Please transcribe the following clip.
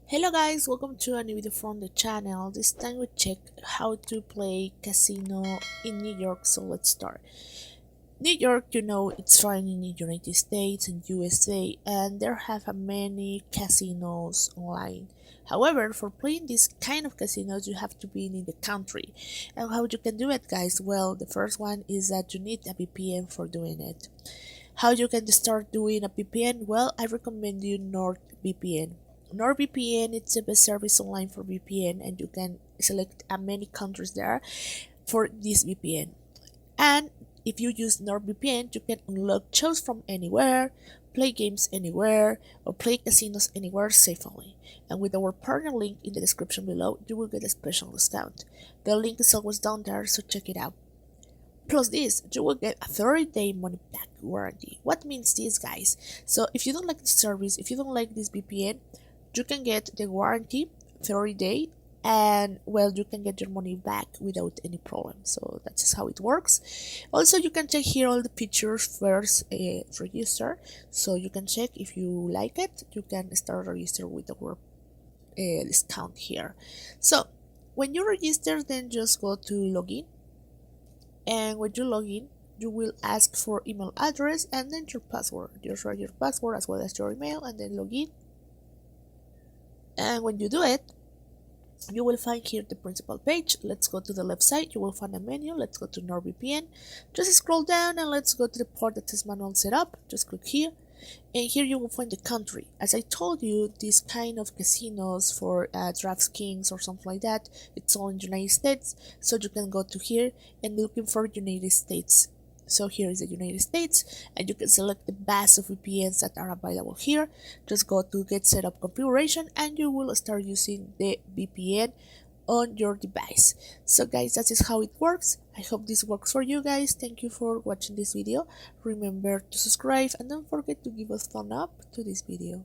Hello guys, welcome to a new video from the channel. This time we check how to play casino in New York, so let's start. New York, it's found in the United States and USA, and there have many casinos online. However, for playing this kind of casinos, you have to be in the country. And how you can do it, guys? Well, the first one is that you need a VPN for doing it. How you can start doing a VPN? Well, I recommend you NordVPN. NordVPN it's the best service online for VPN, and you can select many countries there for this VPN. And if you use NordVPN, you can unlock shows from anywhere, play games anywhere, or play casinos anywhere safely. And with our partner link in the description below, you will get a special discount. The link is always down there, so check it out. Plus this, you will get a 30-day money back warranty. What means this, guys? So if you don't like the service, if you don't like this VPN, you can get the warranty 30-day, and well, you can get your money back without any problem. So that's how it works. Also, you can check here all the features first register, so you can check if you like it. You can start register with our discount here. So when you register, then just go to login, and when you log in, you will ask for email address and then your password. Just write your password as well as your email and then log in. And when you do it, you will find here the principal page. Let's go to the left side. You will find a menu. Let's go to NordVPN. Just scroll down and let's go to the part that says manual setup. Just click here, and here you will find the country. As I told you, this kind of casinos for DraftKings or something like that, it's all in the United States. So you can go to here and looking for United States. So here is the United States, and you can select the best of VPNs that are available here. Just go to get setup configuration and you will start using the VPN on your device. So guys, that is how it works. I hope this works for you guys. Thank you for watching this video. Remember to subscribe and don't forget to give a thumb up to this video.